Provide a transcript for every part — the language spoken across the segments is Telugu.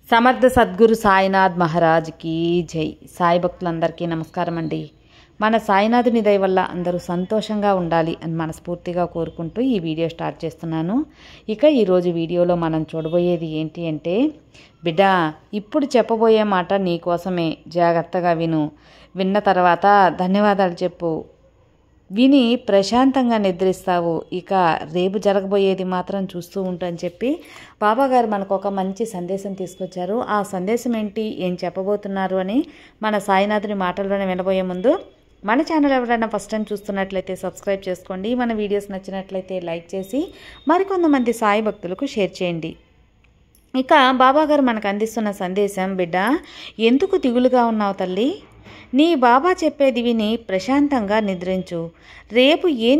సమర్థ సద్గురు సాయినాథ్ మహారాజ్కి జై. సాయి భక్తులందరికీ నమస్కారం అండి. మన సాయినాథుని దయ వల్ల అందరూ సంతోషంగా ఉండాలి అని మనస్ఫూర్తిగా కోరుకుంటూ ఈ వీడియో స్టార్ట్ చేస్తున్నాను. ఇక ఈరోజు వీడియోలో మనం చూడబోయేది ఏంటి అంటే, బిడ్డ ఇప్పుడు చెప్పబోయే మాట నీకోసమే, జాగ్రత్తగా విను. విన్న తర్వాత ధన్యవాదాలు చెప్పు. విని ప్రశాంతంగా నిద్రిస్తావు. ఇక రేపు జరగబోయేది మాత్రం చూస్తూ ఉంటాని చెప్పి బాబాగారు మనకు ఒక మంచి సందేశం తీసుకొచ్చారు. ఆ సందేశం ఏంటి, ఏం చెప్పబోతున్నారు అని మన సాయినాథుని మాటల్లోనే వినబోయే ముందు మన ఛానల్ ఎవరైనా ఫస్ట్ టైం చూస్తున్నట్లయితే సబ్స్క్రైబ్ చేసుకోండి. మన వీడియోస్ నచ్చినట్లయితే లైక్ చేసి మరికొంతమంది సాయి భక్తులకు షేర్ చేయండి. ఇక బాబాగారు మనకు అందిస్తున్న సందేశం, బిడ్డ ఎందుకు దిగులుగా ఉన్నావు తల్లి? నీ బాబా చెప్పేది విని ప్రశాంతంగా నిద్రించు. రేపు ఏం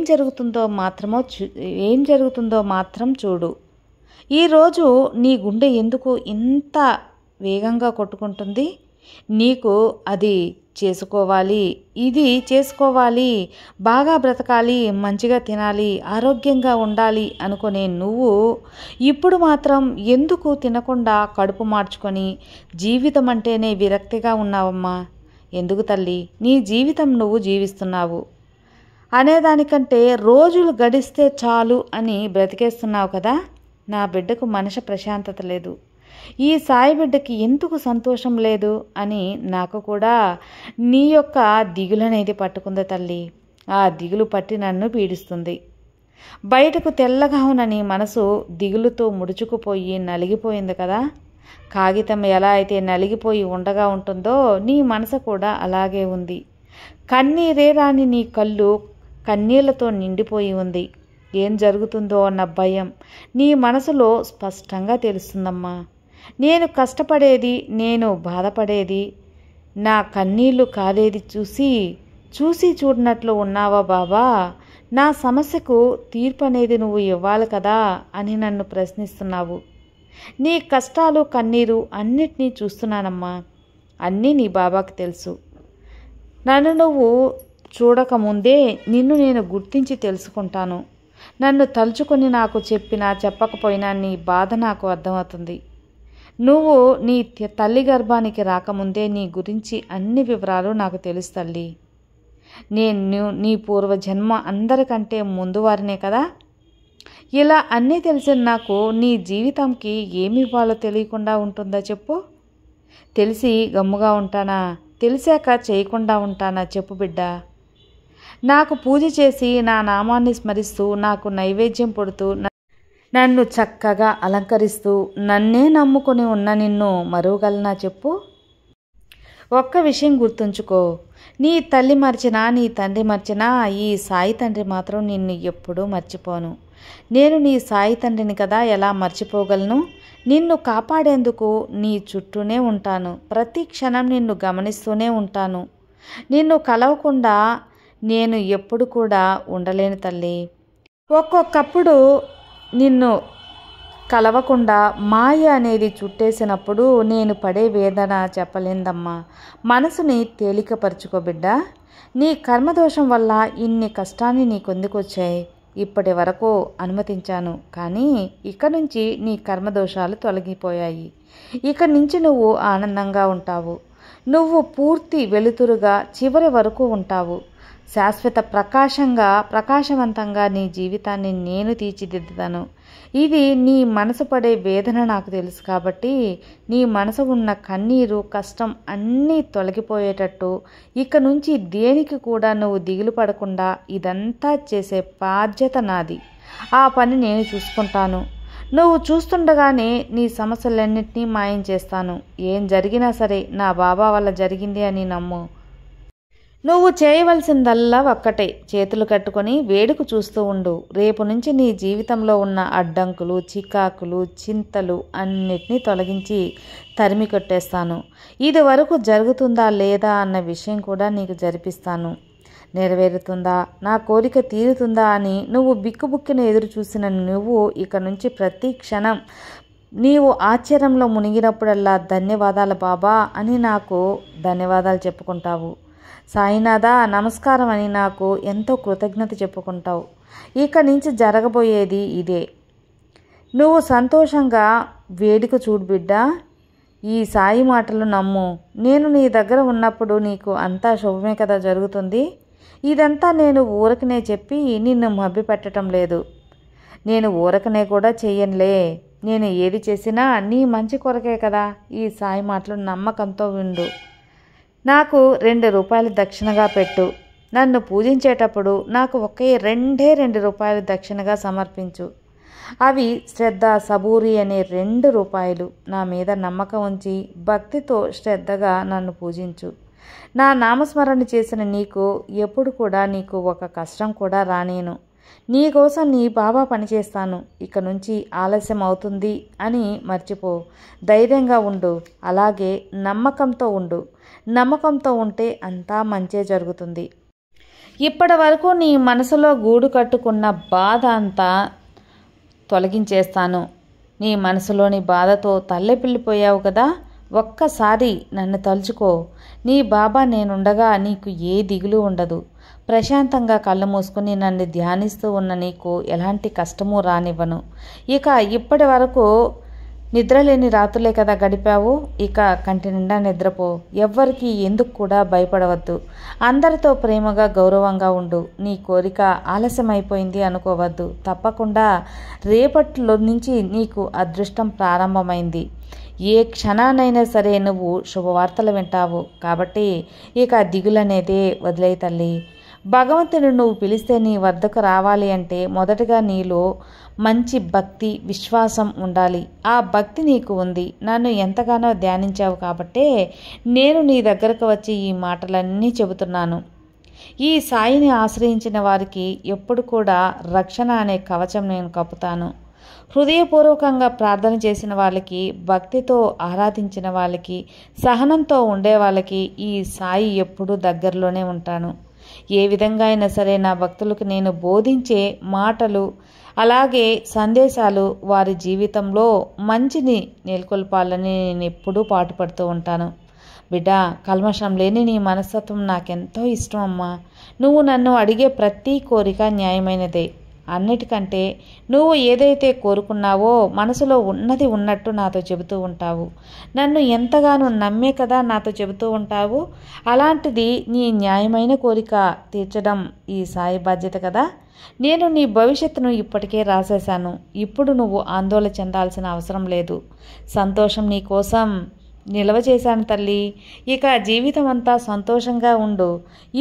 జరుగుతుందో మాత్రం చూడు. ఈరోజు నీ గుండె ఎందుకు ఇంత వేగంగా కొట్టుకుంటుంది? నీకు అది చేసుకోవాలి, ఇది చేసుకోవాలి, బాగా బ్రతకాలి, మంచిగా తినాలి, ఆరోగ్యంగా ఉండాలి అనుకునే నువ్వు ఇప్పుడు మాత్రం ఎందుకు తినకుండా కడుపు మార్చుకొని జీవితం అంటేనే విరక్తిగా ఉన్నావమ్మా? ఎందుకు తల్లి నీ జీవితం నువ్వు జీవిస్తున్నావు అనేదానికంటే రోజులు గడిస్తే చాలు అని బ్రతికేస్తున్నావు కదా. నా బిడ్డకు మనసు ప్రశాంతత లేదు, ఈ సాయి బిడ్డకి ఎందుకు సంతోషం లేదు అని నాకు కూడా నీ యొక్క దిగులు అనేది పట్టుకుంది తల్లి. ఆ దిగులు పట్టి నన్ను పీడిస్తుంది. బయటకు తెల్లగా ఉన్న నీ మనసు దిగులుతో ముడుచుకుపోయి నలిగిపోయింది కదా. కాగితం ఎలా అయితే నలిగిపోయి ఉండగా ఉంటుందో నీ మనసు కూడా అలాగే ఉంది. కన్నీరే రాని నీ కళ్ళు కన్నీళ్లతో నిండిపోయి ఉంది. ఏం జరుగుతుందో అన్న భయం నీ మనసులో స్పష్టంగా తెలుస్తుందమ్మా. నేను కష్టపడేది, నేను బాధపడేది, నా కన్నీళ్లు కాలేది చూసి చూడనట్లు ఉన్నావా బాబా? నా సమస్యకు తీర్పు అనేది నువ్వు ఇవ్వాలి కదా అని నన్ను ప్రశ్నిస్తున్నావు. నీ కష్టాలు కన్నీరు అన్నిటినీ చూస్తున్నానమ్మా. అన్నీ నీ బాబాకి తెలుసు. నన్ను నువ్వు చూడకముందే నిన్ను నేను గుర్తించి తెలుసుకుంటాను. నన్ను తలుచుకొని నాకు చెప్పినా చెప్పకపోయినా నీ బాధ నాకు అర్థమవుతుంది. నువ్వు నీ తల్లి గర్భానికి రాకముందే నీ గురించి అన్ని వివరాలు నాకు తెలుసు తల్లి. నేను నీ పూర్వజన్మ అందరికంటే ముందు వారినే కదా. ఇలా అన్నీ తెలిసిన నాకు నీ జీవితంకి ఏమి ఇవ్వాలో తెలియకుండా ఉంటుందా చెప్పు? తెలిసి గమ్ముగా ఉంటానా? తెలిసాక చేయకుండా ఉంటానా చెప్పు బిడ్డ? నాకు పూజ చేసి నా నామాన్ని స్మరిస్తూ నాకు నైవేద్యం పొడుతూ నన్ను చక్కగా అలంకరిస్తూ నన్నే నమ్ముకొని ఉన్న నిన్ను మరువగలనా చెప్పు? ఒక్క విషయం గుర్తుంచుకో, నీ తల్లి మర్చినా నీ తండ్రి మర్చినా ఈ సాయి తండ్రి మాత్రం నిన్ను ఎప్పుడూ మర్చిపోను. నేను నీ సాయి తండ్రిని కదా, ఎలా మర్చిపోగలను? నిన్ను కాపాడేందుకు నీ చుట్టూనే ఉంటాను. ప్రతి క్షణం నిన్ను గమనిస్తూనే ఉంటాను. నిన్ను కలవకుండా నేను ఎప్పుడు కూడా ఉండలేను తల్లి. ఒక్కొక్కప్పుడు నిన్ను కలవకుండా మాయ అనేది చుట్టేసినప్పుడు నేను పడే వేదన చెప్పలేందమ్మా. మనసుని తేలికపరుచుకో బిడ్డ. నీ కర్మదోషం వల్ల ఇన్ని కష్టాన్ని నీకొందుకొచ్చాయి. ఇప్పటి వరకు అనుమతించాను, కానీ ఇక నుంచి నీ కర్మదోషాలు తొలగిపోయాయి. ఇక నుంచి నువ్వు ఆనందంగా ఉంటావు. నువ్వు పూర్తి వెలుతురుగా చివరి వరకు ఉంటావు. శాశ్వత ప్రకాశవంతంగా నీ జీవితాన్ని నేను తీర్చిదిద్దుతాను. ఇది నీ మనసు పడే వేదన నాకు తెలుసు కాబట్టి నీ మనసు ఉన్న కన్నీరు కష్టం అన్నీ తొలగిపోయేటట్టు ఇక నుంచి దేనికి కూడా నువ్వు దిగులు పడకుండా ఇదంతా చేసే బాధ్యత నాది. ఆ పని నేను చూసుకుంటాను. నువ్వు చూస్తుండగానే నీ సమస్యలన్నింటినీ మాయం చేస్తాను. ఏం జరిగినా సరే నా బాబా వల్ల జరిగింది అని నమ్ము. నువ్వు చేయవలసిందల్లా ఒక్కటే, చేతులు కట్టుకొని వేడుకు చూస్తూ ఉండు. రేపు నుంచి నీ జీవితంలో ఉన్న అడ్డంకులు, చికాకులు, చింతలు అన్నిటినీ తొలగించి తరిమి కొట్టేస్తాను. ఇది వరకు జరుగుతుందా లేదా అన్న విషయం కూడా నీకు జరిపిస్తాను. నెరవేరుతుందా, నా కోరిక తీరుతుందా అని నువ్వు బిక్కుబుక్కిన ఎదురు చూసిన నువ్వు ఇక నుంచి ప్రతి క్షణం నీవు ఆశ్చర్యంలో మునిగినప్పుడల్లా ధన్యవాదాలు బాబా అని నాకు ధన్యవాదాలు చెప్పుకుంటావు. సాయినాథ నమస్కారం అని నాకు ఎంతో కృతజ్ఞత చెప్పుకుంటావు. ఇక నుంచి జరగబోయేది ఇదే. నువ్వు సంతోషంగా వేడుక చూడు బిడ్డ. ఈ సాయి మాటలు నమ్ము. నేను నీ దగ్గర ఉన్నప్పుడు నీకు అంతా శుభమే కదా జరుగుతుంది. ఇదంతా నేను ఊరకనే చెప్పి నిన్ను మభ్యపెట్టడం లేదు. నేను ఊరకనే కూడా చెయ్యనులే. నేను ఏది చేసినా నీ మంచి కొరకే కదా. ఈ సాయి మాటలు నమ్మకంతో విండు. నాకు 2 రూపాయలు దక్షిణగా పెట్టు. నన్ను పూజించేటప్పుడు నాకు ఒకే 2 రూపాయలు దక్షిణగా సమర్పించు. అవి శ్రద్ధ, సబూరి అనే 2 రూపాయలు. నా మీద నమ్మకం ఉంచి భక్తితో శ్రద్ధగా నన్ను పూజించు. నా నామస్మరణ చేసిన నీకు ఎప్పుడు కూడా నీకు ఒక కష్టం కూడా రానేను. నీకోసం నీ బాబా పనిచేస్తాను. ఇక నుంచి ఆలస్యం అవుతుంది అని మర్చిపో. ధైర్యంగా ఉండు. అలాగే నమ్మకంతో ఉండు. నమ్మకంతో ఉంటే అంతా మంచే జరుగుతుంది. ఇప్పటి వరకు నీ మనసులో గూడు కట్టుకున్న బాధ అంతా తొలగించేస్తాను. నీ మనసులోని బాధతో తల్లెపిల్లిపోయావు కదా. ఒక్కసారి నన్ను తలుచుకో. నీ బాబా నేనుండగా నీకు ఏ దిగులు ఉండదు. ప్రశాంతంగా కళ్ళు మూసుకుని నన్ను ధ్యానిస్తూ ఉన్న నీకు ఎలాంటి కష్టమూ రానివ్వను. ఇక ఇప్పటి వరకు నిద్రలేని రాత్రులే కదా గడిపావు. ఇక కంటి నిండా నిద్రపో. ఎవ్వరికి ఎందుకు కూడా భయపడవద్దు. అందరితో ప్రేమగా గౌరవంగా ఉండు. నీ కోరిక ఆలస్యమైపోయింది అనుకోవద్దు. తప్పకుండా రేపట్లో నుంచి నీకు అదృష్టం ప్రారంభమైంది. ఏ క్షణానైనా సరే నువ్వు శుభవార్తలు వింటావు. కాబట్టి ఇక దిగులనేదే వదిలేయి తల్లి. భగవంతుడు నువ్వు పిలిస్తే నీ వద్దకు రావాలి అంటే మొదటగా నీలో మంచి భక్తి, విశ్వాసం ఉండాలి. ఆ భక్తి నీకు ఉంది. నన్ను ఎంతగానో ధ్యానించావు కాబట్టే నేను నీ దగ్గరకు వచ్చి ఈ మాటలన్నీ చెబుతున్నాను. ఈ సాయిని ఆశ్రయించిన వారికి ఎప్పుడు కూడా రక్షణ అనే కవచం నేను కప్పుతాను. హృదయపూర్వకంగా ప్రార్థన చేసిన వాళ్ళకి, భక్తితో ఆరాధించిన వాళ్ళకి, సహనంతో ఉండే వాళ్ళకి ఈ సాయి ఎప్పుడూ దగ్గరలోనే ఉంటాను. ఏ విధంగా అయినా సరే నా భక్తులకు నేను బోధించే మాటలు అలాగే సందేశాలు వారి జీవితంలో మంచిని నెలకొల్పాలని నేను ఎప్పుడూ పాటుపడుతూ ఉంటాను. బిడ్డ, కల్మషం లేని నీ మనస్తత్వం నాకెంతో ఇష్టం అమ్మా. నువ్వు నన్ను అడిగే ప్రతి కోరిక న్యాయమైనదే. అన్నిటికంటే నువ్వు ఏదైతే కోరుకున్నావో మనసులో ఉన్నది ఉన్నట్టు నాతో చెబుతూ ఉంటావు. నన్ను ఎంతగానో నమ్మే కదా నాతో చెబుతూ ఉంటావు. అలాంటిది నీ న్యాయమైన కోరిక తీర్చడం ఈ సాయి బాధ్యత కదా. నేను నీ భవిష్యత్తును ఇప్పటికే రాసేశాను. ఇప్పుడు నువ్వు ఆందోళన చెందాల్సిన అవసరం లేదు. సంతోషం నీ కోసం నిల్వ చేశాను తల్లి. ఇక జీవితం అంతా సంతోషంగా ఉండు.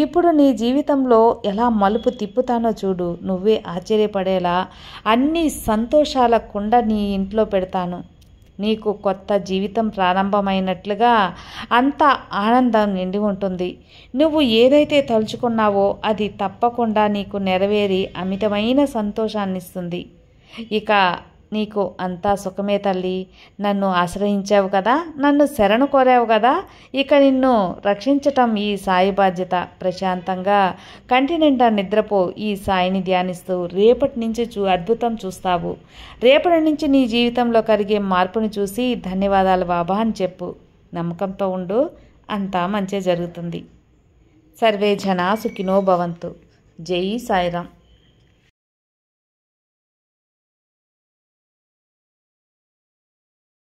ఇప్పుడు నీ జీవితంలో ఎలా మలుపు తిప్పుతానో చూడు. నువ్వే ఆశ్చర్యపడేలా అన్ని సంతోషాల కుండ నీ ఇంట్లో పెడతాను. నీకు కొత్త జీవితం ప్రారంభమైనట్లుగా అంత ఆనందం నిండి ఉంటుంది. నువ్వు ఏదైతే తలుచుకున్నావో అది తప్పకుండా నీకు నెరవేరి అమితమైన సంతోషాన్నిస్తుంది. ఇక నీకు అంతా సుఖమే తల్లి. నన్ను ఆశ్రయించావు కదా, నన్ను శరణు కోరావు కదా. ఇక నిన్ను రక్షించటం ఈ సాయి బాధ్యత. ప్రశాంతంగా కంటి నిండా నిద్రపో. ఈ సాయిని ధ్యానిస్తూ రేపటి నుంచి అద్భుతం చూస్తావు. రేపటి నుంచి నీ జీవితంలో కలిగే మార్పును చూసి ధన్యవాదాలు బాబా అని చెప్పు. నమ్మకంతో ఉండు. అంతా మంచి జరుగుతుంది. సర్వే జనా సుఖినో భవంతు. జై సాయిరాం.